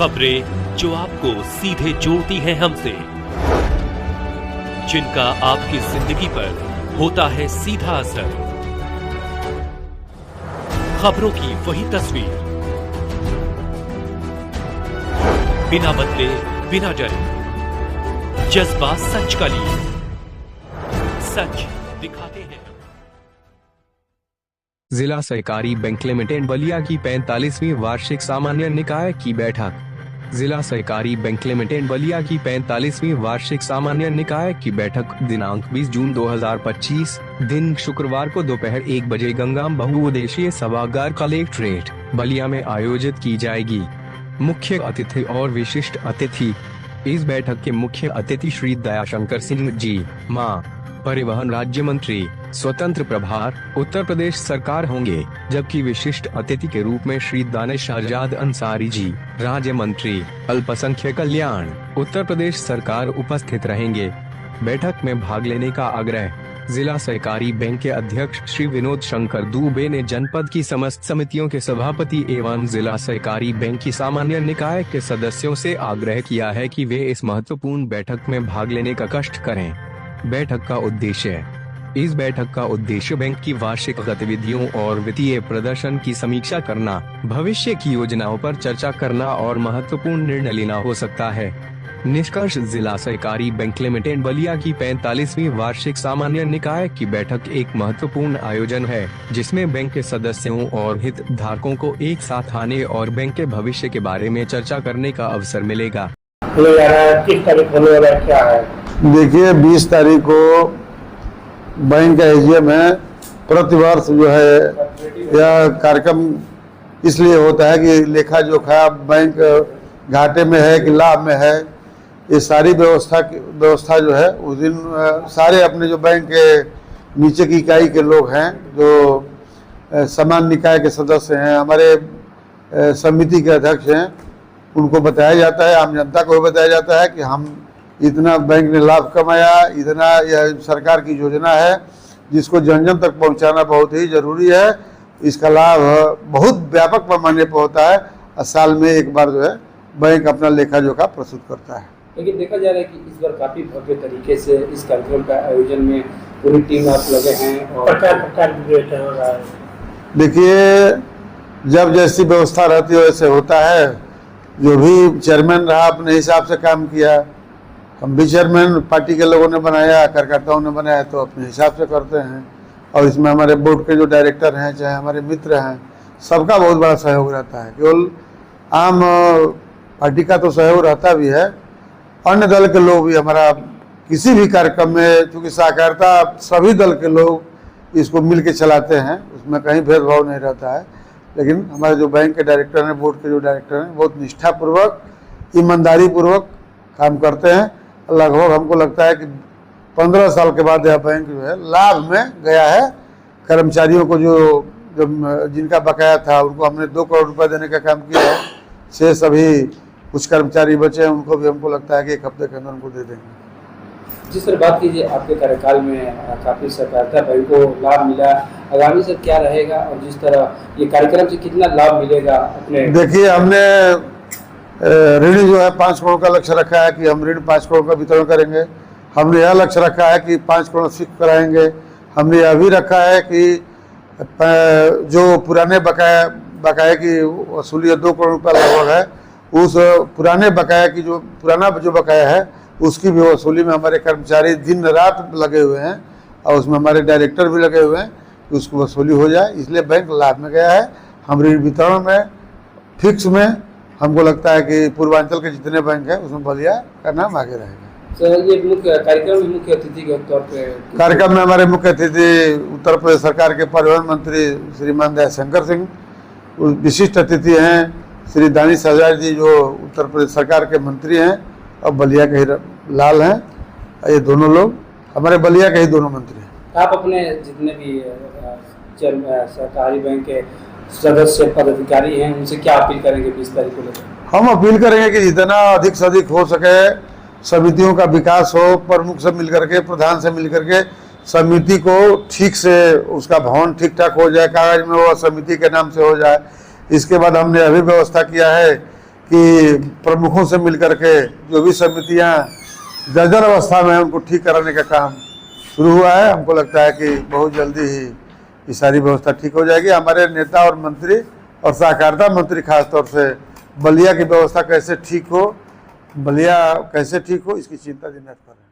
खबरें जो आपको सीधे जोड़ती हैं हमसे, जिनका आपकी जिंदगी पर होता है सीधा असर। खबरों की वही तस्वीर, बिना बदले बिना डरे, जज्बा सच का लिए, सच दिखाते हैं। जिला सहकारी बैंक लिमिटेड बलिया की 45वीं वार्षिक सामान्य निकाय की बैठक। जिला सहकारी बैंक लिमिटेड बलिया की 45वीं वार्षिक सामान्य निकाय की बैठक दिनांक 20 जून 2025 दिन शुक्रवार को दोपहर 1 बजे गंगाम बहुउद्देशीय सभागार कलेक्ट्रेट बलिया में आयोजित की जाएगी। मुख्य अतिथि और विशिष्ट अतिथि। इस बैठक के मुख्य अतिथि श्री दयाशंकर सिंह जी, मां परिवहन राज्य मंत्री, स्वतंत्र प्रभार उत्तर प्रदेश सरकार होंगे, जबकि विशिष्ट अतिथि के रूप में श्री दानिश आजाद अंसारी जी, राज्य मंत्री अल्पसंख्यक कल्याण उत्तर प्रदेश सरकार उपस्थित रहेंगे। बैठक में भाग लेने का आग्रह जिला सहकारी बैंक के अध्यक्ष श्री विनोद शंकर दुबे ने जनपद की समस्त समितियों के सभापति एवं जिला सहकारी बैंक की सामान्य निकाय के सदस्यों से आग्रह किया है कि वे इस महत्वपूर्ण बैठक में भाग लेने का कष्ट करें। बैठक का उद्देश्य। इस बैठक का उद्देश्य बैंक की वार्षिक गतिविधियों और वित्तीय प्रदर्शन की समीक्षा करना, भविष्य की योजनाओं पर चर्चा करना और महत्वपूर्ण निर्णय लेना हो सकता है। निष्कर्ष, जिला सहकारी बैंक लिमिटेड बलिया की 45वीं वार्षिक सामान्य निकाय की बैठक एक महत्वपूर्ण आयोजन है, जिसमें बैंक के सदस्यों और हितधारकों को एक साथ आने और बैंक के भविष्य के बारे में चर्चा करने का अवसर मिलेगा। किस तारीख होने वाला क्या है? देखिए, 20 तारीख को बैंक का एजीएम है। प्रतिवर्ष जो है यह कार्यक्रम इसलिए होता है कि लेखा जोखा बैंक घाटे में है कि लाभ में है, ये सारी व्यवस्था जो है उस दिन सारे अपने जो बैंक के नीचे की इकाई के लोग हैं, जो समान निकाय के सदस्य हैं, हमारे समिति के अध्यक्ष हैं, उनको बताया जाता है, आम जनता को भी बताया जाता है कि हम इतना बैंक ने लाभ कमाया, इतना यह सरकार की योजना है जिसको जन जन तक पहुंचाना बहुत ही जरूरी है। इसका लाभ बहुत व्यापक पैमाने पर होता है और साल में एक बार जो है बैंक अपना लेखा जोखा प्रस्तुत करता है। लेकिन देखा जा रहा है कि इस बार काफी भव्य तरीके से इस कार्यक्रम का आयोजन में पूरी टीम आप लगे हैं और प्रकार हो रहा है। देखिए, जब जैसी व्यवस्था रहती है वैसे होता है। जो भी चेयरमैन रहा अपने हिसाब से काम किया, हम भी चेयरमैन पार्टी के लोगों ने बनाया, कार्यकर्ताओं ने बनाया, तो अपने हिसाब से करते हैं। और इसमें हमारे बोर्ड के जो डायरेक्टर हैं, चाहे हमारे मित्र हैं, सबका बहुत बड़ा सहयोग रहता है। केवल आम पार्टी का तो सहयोग रहता भी है, अन्य दल के लोग भी हमारा किसी भी कार्यक्रम में, चूँकि सहकारिता सभी दल के लोग इसको मिल के चलाते हैं, उसमें कहीं भेदभाव नहीं रहता है। लेकिन हमारे जो बैंक के डायरेक्टर हैं, बोर्ड के जो डायरेक्टर हैं, बहुत निष्ठापूर्वक, ईमानदारी पूर्वक काम करते हैं। लगभग हमको लगता है कि 15 साल के बाद यह बैंक जो है लाभ में गया है। कर्मचारियों को जो जिनका बकाया था उनको हमने 2 करोड़ रुपए देने का काम किया है। से सभी कुछ कर्मचारी बचे हैं, उनको भी हमको लगता है कि 1 हफ्ते के अंदर उनको दे देंगे। जिस तरह बात कीजिए, आपके कार्यकाल में काफी सहकारिता बैंक को लाभ मिला, आगामी सर क्या रहेगा और जिस तरह ये कार्यक्रम से कितना लाभ मिलेगा अपने? देखिए, हमने ऋण जो है 5 करोड़ का लक्ष्य रखा है कि हम ऋण 5 करोड़ का वितरण करेंगे। हमने यह लक्ष्य रखा है कि 5 करोड़ फिक्स कराएंगे। हमने यह भी रखा है कि जो पुराने बकाया की वसूली 2 करोड़ रुपया लगभग है, उस पुराने बकाया की पुराना जो बकाया है उसकी भी वसूली में हमारे कर्मचारी दिन रात लगे हुए हैं और उसमें हमारे डायरेक्टर भी लगे हुए हैं कि उसको वसूली हो जाए। इसलिए बैंक लाभ में गया है। हम ऋण वितरण में फिक्स में हमको लगता है कि पूर्वांचल के जितने बैंक हैं उसमें बलिया का नाम आगे रहेगा। सर, ये मुख्य कार्यक्रम में मुख्य अतिथि के तौर पे कार्यक्रम में हमारे मुख्य अतिथि उत्तर प्रदेश सरकार के परिवहन मंत्री श्रीमान दयाशंकर सिंह, विशिष्ट अतिथि हैं श्री दानिश आजाद जी, जो उत्तर प्रदेश सरकार के मंत्री हैं और बलिया के ही लाल हैं। ये दोनों लोग हमारे बलिया के ही दोनों मंत्री हैं। आप अपने जितने भी सरकारी बैंक के सदस्य पदाधिकारी हैं उनसे क्या अपील करेंगे 20 तारीख को लेकर? हम अपील करेंगे कि जितना अधिक से अधिक हो सके समितियों का विकास हो, प्रमुख से मिलकर के, प्रधान से मिलकर के समिति को ठीक से उसका भवन ठीक ठाक हो जाए, कागज में वो समिति के नाम से हो जाए। इसके बाद हमने अभी व्यवस्था किया है कि प्रमुखों से मिलकर के जो भी समितियां जर्जर अवस्था में है उनको ठीक कराने का काम शुरू हुआ है। हमको लगता है कि बहुत जल्दी ही ये सारी व्यवस्था ठीक हो जाएगी। हमारे नेता और मंत्री और सहकारिता मंत्री खासतौर से बलिया की व्यवस्था कैसे ठीक हो, बलिया कैसे ठीक हो, इसकी चिंता दिन रात कर रहे हैं।